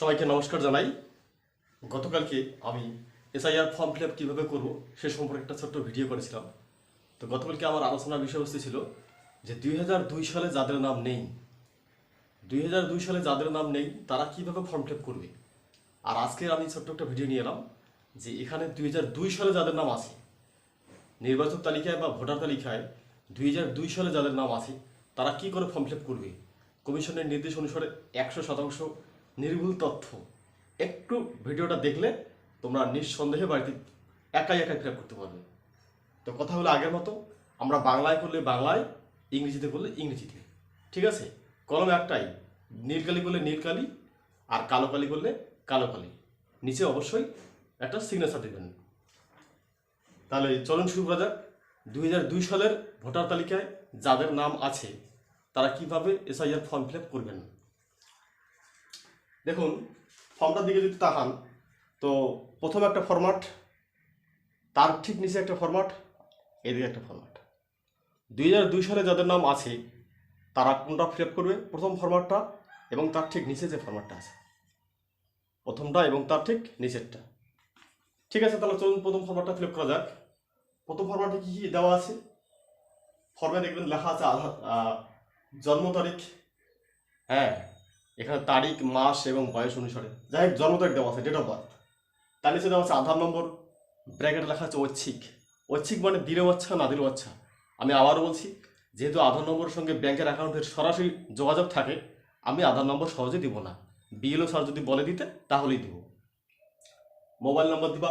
সবাইকে নমস্কার জানাই। গতকালকে আমি এসআইআর ফর্ম ফিল আপ কীভাবে করবো সে সম্পর্কে একটা ছোট্ট ভিডিও করেছিলাম। তো গতকালকে আমার আলোচনার বিষয়বস্তু ছিল যে 2002 সালে যাদের নাম নেই 2002 সালে যাদের নাম নেই তারা কীভাবে ফর্ম ফিল আপ করবে। আর আজকে আমি ছোট্ট একটা ভিডিও নিয়ে এলাম যে এখানে 2002 সালে যাদের নাম আছে নির্বাচক তালিকায় বা ভোটার তালিকায় 2002 সালে যাদের নাম আছে তারা কী করে ফর্ম ফিল আপ করবে। কমিশনের নির্দেশ অনুসারে 100% নির্ভুল তথ্য। একটু ভিডিওটা দেখলে তোমরা নিঃসন্দেহে বাড়িতে একাই ফিল আপ করতে পারবে। তো কথা হলো আগের মতো, আমরা বাংলায় করলে বাংলায়, ইংরেজিতে করলে ইংরেজিতে, ঠিক আছে। কলম একটাই, নীলকালি করলে নীলকালি আর কালো কালি করলে কালো কালি, নিচে অবশ্যই একটা সিগনেচার দেবেন। তাহলে চলুন শুরু করা যাক। 2002 সালের ভোটার তালিকায় যাদের নাম আছে তারা কিভাবে এসআইআর ফর্ম ফিল আপ করবেন। দেখুন, ফর্মটার দিকে যদি তাকান তো প্রথম একটা ফরম্যাট, তার ঠিক নিচে একটা ফরম্যাট, এদিকে একটা ফরম্যাট। 2002 সালে যাদের নাম আছে তারা কোনটা ফিল আপ করবে? প্রথম ফরম্যাটটা এবং তার ঠিক নিচে যে ফরম্যাটটা আছে, প্রথমটা এবং তার ঠিক নিচেরটা। ঠিক আছে, তাহলে চলুন প্রথম ফরম্যাটটা ফিল আপ করা যাক। প্রথম ফরম্যাটে কী কী দেওয়া আছে? ফর্মে দেখবেন লেখা আছে জন্ম তারিখ, হ্যাঁ, এখানে তারিখ, মাস এবং বয়স অনুসারে, যাই হোক জন্ম তারিখ দেওয়া আছে, ডেট অফ বার্থ। তার নিচে দেওয়া আছে আধার নম্বর, ব্র্যাকেটে লেখা আছে ঐচ্ছিক। ঐচ্ছিক মানে দিলেও আচ্ছা না দিলেও আচ্ছা। আমি আবারও বলছি, যেহেতু আধার নম্বরের সঙ্গে ব্যাংকের অ্যাকাউন্টের সরাসরি যোগাযোগ থাকে, আমি আধার নম্বর সহজে দিব না। বিএলও স্যার যদি বলে দিতে তাহলেই দিব। মোবাইল নম্বর দিবা,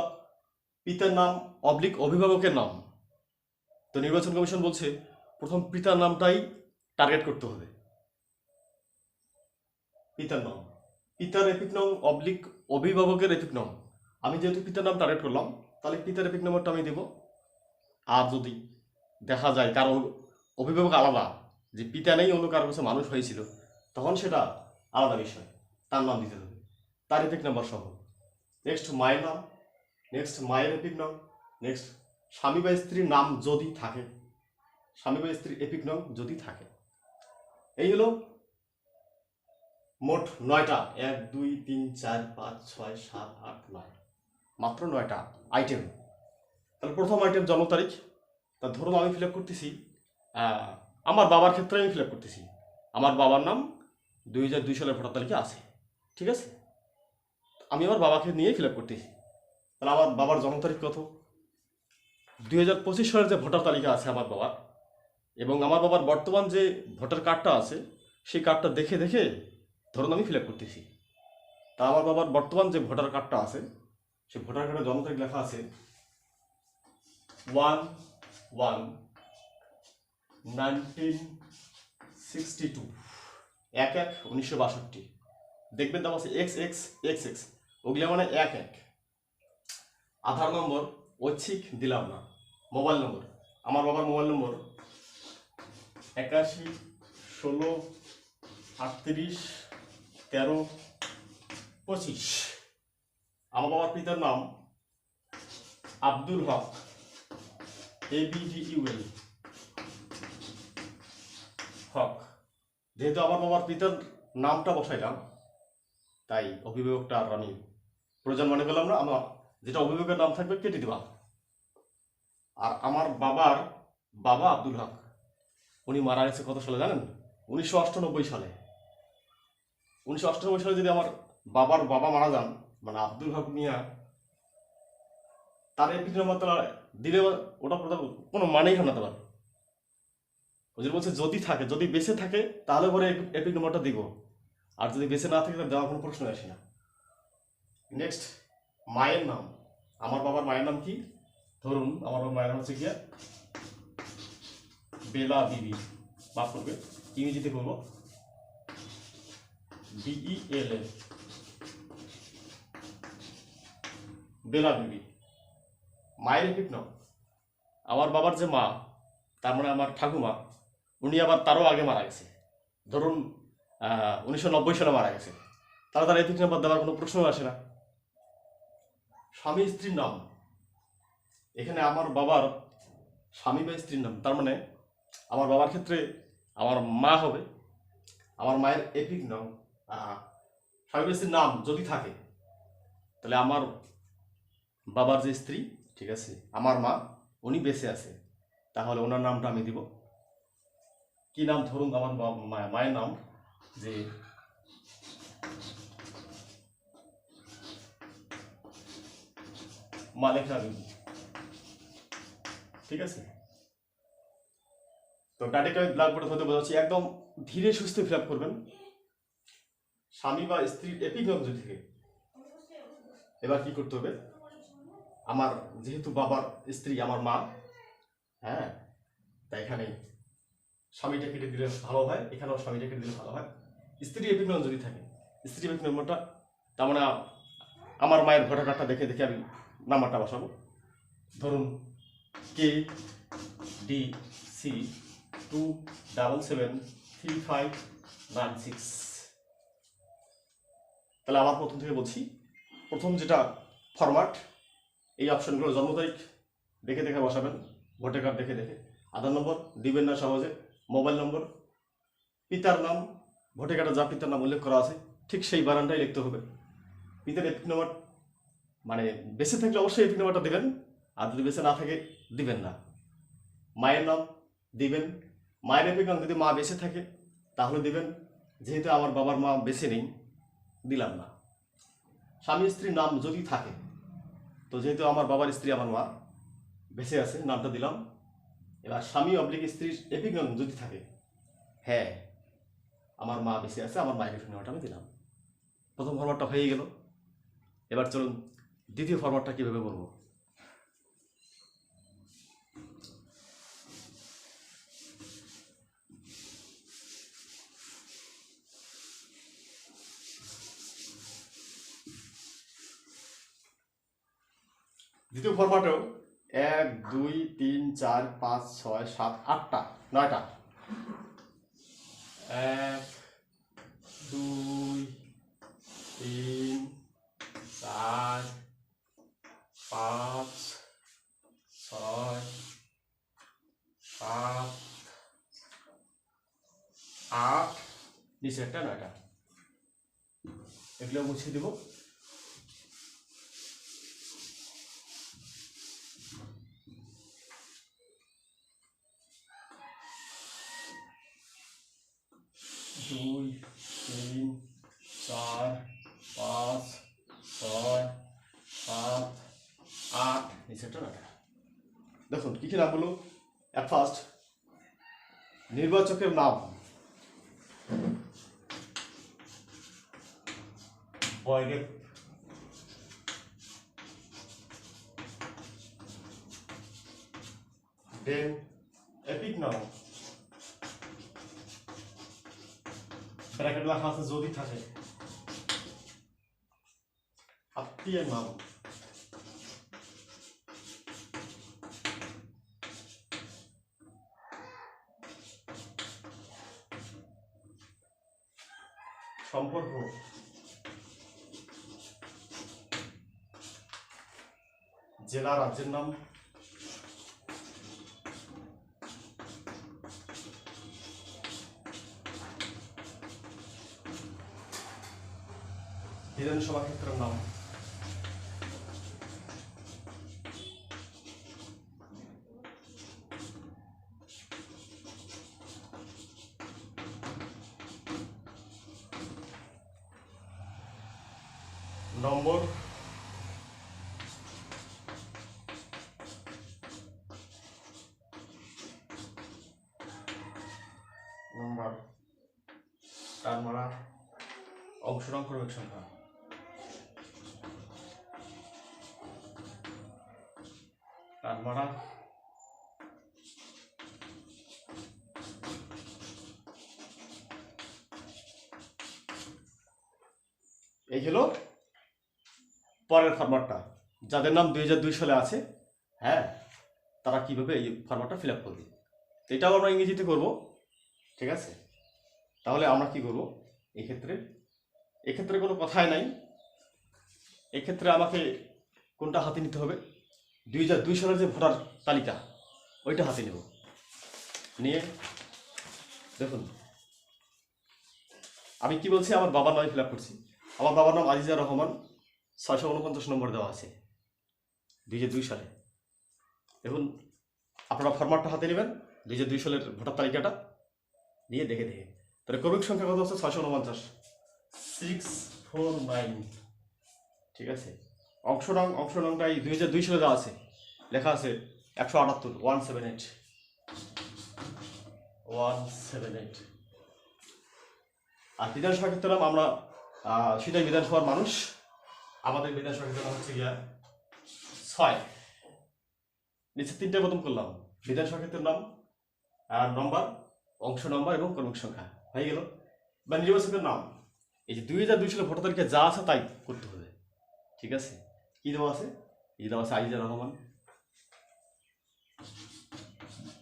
পিতার নাম অবলিক অভিভাবকের নাম। তো নির্বাচন কমিশন বলছে প্রথম পিতার নামটাই টার্গেট করতে হবে। পিতার নাম, পিতার এপিক নাম অবলিক অভিভাবকের এপিক নাম। আমি যেহেতু পিতার নাম টার্গেট করলাম তাহলে পিতার এপিক নাম্বারটা আমি দেব। আর যদি দেখা যায় কারো অভিভাবক আলাদা, যে পিতা নেই অন্য কারো কাছে মানুষ হয়েছিল, তখন সেটা আলাদা বিষয়, তার নাম দিতে হবে, তার এপিক নাম্বার সহ। নেক্সট মায়ের নাম, নেক্সট মায়ের এপিক নাম, নেক্সট স্বামী বা স্ত্রীর নাম যদি থাকে, স্বামী বা স্ত্রীর এপিক নাম যদি থাকে। এই হলো মোট 9টা, 1 2 3 4 5 6 7 8 9, মাত্র 9টা আইটেম। তাহলে প্রথম আইটেম জন্ম তারিখ। তা ধরুন আমি ফিল আপ করতেছি, আমার বাবার ক্ষেত্রে আমি ফিল আপ করতেছি, আমার বাবার নাম 2002 সালের ভোটার তালিকা আছে, ঠিক আছে। আমি আমার বাবাকে নিয়েই ফিল আপ করতেছি। তাহলে আমার বাবার জন্ম তারিখ কত? 2025 সালের যে ভোটার তালিকা আছে আমার বাবার, এবং আমার বাবার বর্তমান যে ভোটার কার্ডটা আছে সেই কার্ডটা দেখে দেখে ধরুন আমি ফিল আপ করতেছি। তা আমার বাবার বর্তমান যে ভোটার কার্ডটা আছে সেই ভোটার কার্ডের জন্ম তারিখ লেখা আছে 1/1/1962, 1/1/1962। দেখবেন দাম আছে XX, ওগুলো মানে 1/1। আধার নম্বর ঐচ্ছিক দিলাম না। মোবাইল নম্বর, আমার বাবার মোবাইল নম্বর 81 16 38 13 25। আমার বাবার পিতার নাম আব্দুল হক, ABDUL হক। যেহেতু আমার বাবার পিতার নামটা বসাইলাম তাই অভিভাবকটা আর আমি প্রয়োজন মনে করলাম না। আমার যেটা অভিভাবকের নাম থাকবে কেটে দিবা। আর আমার বাবার বাবা আব্দুল হক, উনি মারা গেছে কত সালে জানেন? 1998 সালে। 1998 সালে যদি আমার বাবার বাবা মারা যান, মানে আব্দুল হক মিয়া, তার এপিক নাম্বার তারা দিলে ওটা কোনো মানেই হয় না। তোমার ওদের বলছে যদি থাকে, যদি বেঁচে থাকে তাহলে পরে এপিক নাম্বারটা দিব, আর যদি বেঁচে না থাকে তাহলে দেওয়ার কোনো প্রশ্ন আসে না। নেক্সট মায়ের নাম, আমার বাবার মায়ের নাম কি? ধরুন আমার বাবার মায়ের নাম হচ্ছে গিয়া বেলা বিবি, মাফ করবে ইংরেজিতে বলবো BELA, বেলা বিবি। মায়ের এপিক নাম, আমার বাবার যে মা, তার মানে আমার ঠাকুমা, উনি আবার তারও আগে মারা গেছে, ধরুন 1990 সালে মারা গেছে, তাহলে তার এপিক নাম্বার দেওয়ার কোনো প্রশ্ন আসে না। স্বামী স্ত্রীর নাম, এখানে আমার বাবার স্বামী বা স্ত্রীর নাম, তার মানে আমার বাবার ক্ষেত্রে আমার মা হবে, আমার মায়ের এপিক নাম স্বামী স্ত্রীর নাম যদি থাকে তাহলে আমার বাবার যে স্ত্রী, ঠিক আছে, আমার মা, উনি বেঁচে আছে, তাহলে ওনার নামটা আমি দিব। কি নাম? ধরুন আমার মায়ের নাম যে মালেকা বিবি, ঠিক আছে। তো ডাইরেক্ট আমি ব্ল্যাকবোর্ডে হতে বোঝাচ্ছি, একদম ধীরে সুস্থে ফিল আপ করবেন। স্বামী বা স্ত্রীর এপিক নাম যদি থাকে, এবার কি করতে হবে, আমার যেহেতু বাবার স্ত্রী আমার মা, হ্যাঁ, তাই এখানে স্বামীটা কেটে দিলে ভালো হয়, এখানেও স্বামীটা কেটে দিলে ভালো হয়। স্ত্রী এপিক নাম যদি থাকে, স্ত্রী এপিক নম্বরটা, তার মানে আমার মায়ের ভোটার কার্ডটা দেখে দেখে আমি নাম্বারটা বসাবো। ধরুন KDC2773596। তাহলে আবার প্রথম থেকে বলছি। প্রথম যেটা ফরম্যাট, এই অপশনগুলো জন্ম তারিখ দেখে দেখে বসাবেন, ভোটার কার্ড দেখে দেখে। আধার নম্বর দিবেন না সহজে, মোবাইল নম্বর, পিতার নাম, ভোটার কার্ডে যা পিতার নাম উল্লেখ করা আছে ঠিক সেই বানানটাই লিখতে হবে। পিতার এপিক নম্বর মানে বেঁচে থাকলে অবশ্যই এপিক নম্বরটা দেবেন, আর যদি বেঁচে না থাকে দিবেন না। মায়ের নাম দিবেন, মায়ের এপিক নাম যদি মা বেঁচে থাকে তাহলে দিবেন, যেহেতু আমার বাবার মা বেঁচে নেই দিলাম না। স্বামী স্ত্রীর নাম যদি থাকে, তো যেহেতু আমার বাবার স্ত্রী আমার মা বেঁচে আছে, নামটা দিলাম। এবার স্বামী অবলিক স্ত্রীর এপিক নাম যদি থাকে, হ্যাঁ আমার মা বেঁচে আছে, আমার মায়ের এপিক নামটা আমি দিলাম। প্রথম ফরম্যাটটা হয়ে গেল। এবার চলুন দ্বিতীয় ফরম্যাটটা কীভাবে বলবো। দ্বিতীয় ফরম্যাটেও 1 2 3 4 5 6 7 8টা 9টা 1 2 3 4 5 6 7 8, নিচে একটা 9টা। এগুলো মুছে দেব। দুই, তিন, চার, পাঁচ, ছয়, সাত, আট, নিচেটা 9টা। দেখুন কি কি নাম হলো। অ্যাট ফার্স্ট নির্বাচকের নাম বয়রেপ, দেন এপিক নাম ব্র্যাকেট লেখা আছে যদি থাকে, আত্মীয়ের নাম, সম্পর্ক, জেলা রাজ্যের নাম, বিধানসভা ক্ষেত্রের নাম, নম্বর, নাম্বার, তার মারা, অংশগ্রহণ করবে সংখ্যা, তার মারা, এই হলো পরের ফরম্যাটটা। যাদের নাম 2002 সালে আছে, হ্যাঁ, তারা কিভাবে এই ফরম্যাটটা ফিল আপ করবে। এটাও আমরা ইংরেজিতে করব, ঠিক আছে। তাহলে আমরা কি করব এক্ষেত্রে কোনো কথাই নাই। এক্ষেত্রে আমাকে কোনটা হাতে নিতে হবে, 2002 সালের যে ভোটার তালিকা ওইটা হাতে নেব। নিয়ে দেখুন আমি কি বলছি, আমার বাবার নামে ফিল আপ করছি। আমার বাবার নাম আজিজা রহমান, 649 নম্বর দেওয়া আছে 2002 সালে। এখন আপনারা ফরম্যাটটা হাতে নেবেন, 2002 সালের ভোটার তালিকাটা দিয়ে দেখে তাহলে ক্রমিক সংখ্যা কত আছে? 649, 649। ঠিক আছে, অংশ নংটা এই 2002 সালে দেওয়া আছে, লেখা আছে 178, 178, 178। আর বিধানসভা ক্ষেত্রে নাম আমরা সেটাই বিধানসভার মানুষ, আমাদের বিধানসভা ক্ষেত্রে নাম হচ্ছে গিয়া 6। নিচে 3টে প্রথম করলাম, বিধানসভা ক্ষেত্রের নাম, নম্বর, অংশ নম্বর এবং ক্রমিক সংখ্যা হয়ে গেল। বা নির্বাচকের নাম, এই যে 2002 সালে ভোটার তালিকা যা আছে তাই করতে হবে। ঠিক আছে, কি দেওয়া আছে? এই দেওয়া আছে আজিজা রহমান,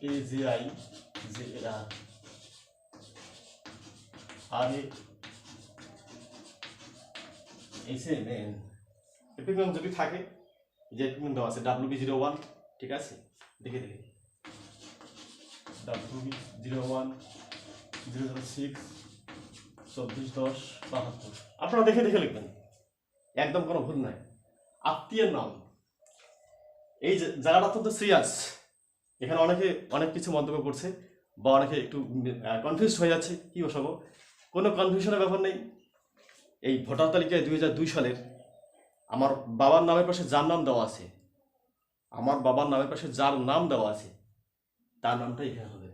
AJIJAR, আর SMN। এপিক নাম যদি থাকে, যে এপিক নাম দেওয়া আছে WB01। ঠিক আছে, দেখে WB01 006 2410 72। আপনারা দেখে লিখবেন, একদম কোনো ভুল নাই। আত্মীয়ের নাম, এই জায়গাটা অত্যন্ত সিরিয়াস, এখানে অনেকে অনেক কিছু মন্তব্য করছে বা অনেকে একটু কনফিউজ হয়ে যাচ্ছে কি বসাবো। কোনো কনফিউশনের ব্যাপার নেই। এই ভোটার তালিকায় 2002 সালের আমার বাবার নামের পাশে যার নাম দেওয়া আছে, আমার বাবার নামের পাশে যার নাম দেওয়া আছে তার নামটা এখানে হবে।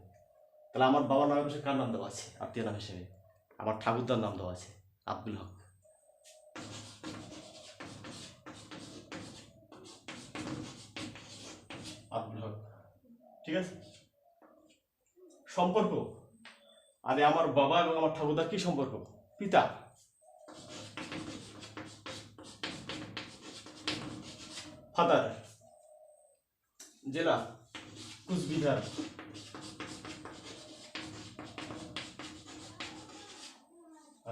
তাহলে আমার বাবার নামের পাশে কার নাম দেওয়া আছে আত্মীয় নাম হিসেবে? আমার ঠাকুরদার নাম দেওয়া আছে আব্দুল হক। আব্দুল হক। ঠিক আছে, সম্পর্ক, আরে আমার বাবা এবং আমার ঠাকুরদার কি সম্পর্ক? পিতা। ফাদার। জেলা কুচবিহার।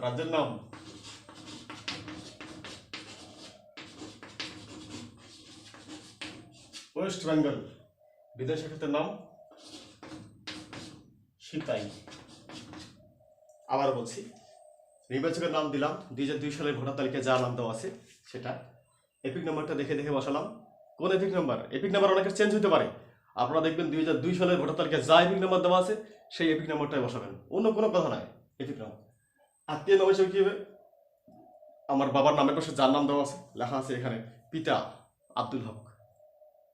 রাজ্যের নাম ওয়েস্ট বেঙ্গল। বিদেশি ক্ষেত্রের নাম সিতাই। আবার বলছি, নির্বাচকের নাম দিলাম 2002 সালের ভোটার তালিকায় যার নাম দেওয়া আছে সেটা। এপিক নাম্বারটা দেখে বসালাম। কোন এপিক নাম্বার? এপিক নাম্বার অনেকের চেঞ্জ হতে পারে। আপনারা দেখবেন 2002 সালের ভোটার তালিকায় যা এপিক নাম্বার দেওয়া আছে সেই এপিক নাম্বারটাই বসাবেন, অন্য কোনো কথা নাই। Epic number. আত্মীয় নাম হিসেবে কি হবে? আমার বাবার নামের পাশে যার নাম দেওয়া আছে লেখা আছে এখানে পিতা আব্দুল হক।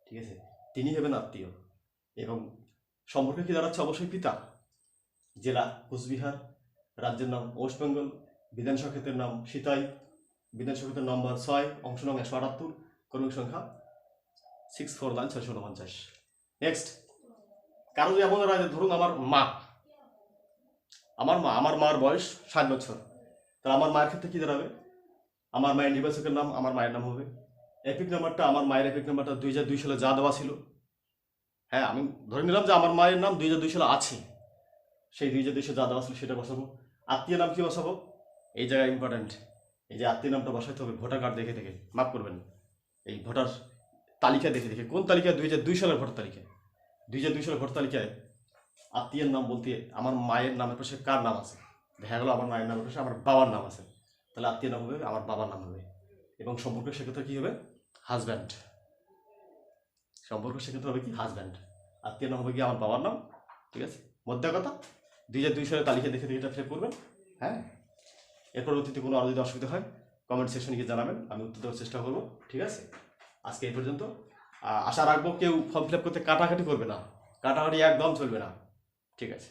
ঠিক আছে, তিনি হবেন আত্মীয়। এবং সম্পর্কে কি দাঁড়াচ্ছে? অবশ্যই পিতা। জেলা কুচবিহার, রাজ্যের নাম ওয়েস্ট বেঙ্গল, বিধানসভা ক্ষেত্রের নাম সিতাই, বিধানসভা ক্ষেত্রের নম্বর 6, অংশ নং 178, ক্রমিক সংখ্যা 649 নেক্সট। কারো যদি এমন হয়, ধরুন আমার মার বয়স 7 বছর, তাহলে আমার মায়ের ক্ষেত্রে কি দাঁড়াবে? আমার মায়ের নির্বাচকের নাম আমার মায়ের নাম হবে। এপিক নাম্বারটা, আমার মায়ের এপিক নাম্বারটা 2002 সালে যা দেওয়া ছিল, হ্যাঁ আমি ধরে নিলাম যে আমার মায়ের নাম 2002 সালে আছে, সেই 2002 সালে যা দেওয়া ছিল সেটা বসাবো। আত্মীয় নাম কি বসাবো? এই জায়গায় ইম্পর্টেন্ট, এই যে আত্মীয় নামটা বসাইতে হবে ভোটার কার্ড দেখে, মাফ করবেন, এই ভোটার তালিকা দেখে। কোন তালিকা? 2002 সালের ভোটার তালিকা। 2002 সালের ভোটার তালিকায় আত্মীয়ের নাম বলতে আমার মায়ের নামের পাশে কার নাম আছে? দেখা গেলো আমার মায়ের নামের পাশে আমার বাবার নাম আছে, তাহলে আত্মীয় নাম হবে আমার বাবার নাম হবে। এবং সম্পর্ক সেক্ষেত্রে কি হবে? হাজব্যান্ড। সম্পর্ক সেক্ষেত্রে হবে কি? হাজব্যান্ড। আত্মীয় নাম হবে কি? আমার বাবার নাম। ঠিক আছে, মধ্যে কথা 2002 সালের তালিকা দেখে এটা ফেল করবেন। হ্যাঁ, এর পরবর্তীতে কোনো আরও যদি অসুবিধা হয় কমেন্ট সেকশনে গিয়ে জানাবেন, আমি উত্তর দেওয়ার চেষ্টা করবো। ঠিক আছে, আজকে এই পর্যন্ত। আশা রাখবো কেউ ফর্ম ফিল আপ করতে কাটাকাটি করবে না, কাটাকাটি একদম চলবে না। ঠিক আছে।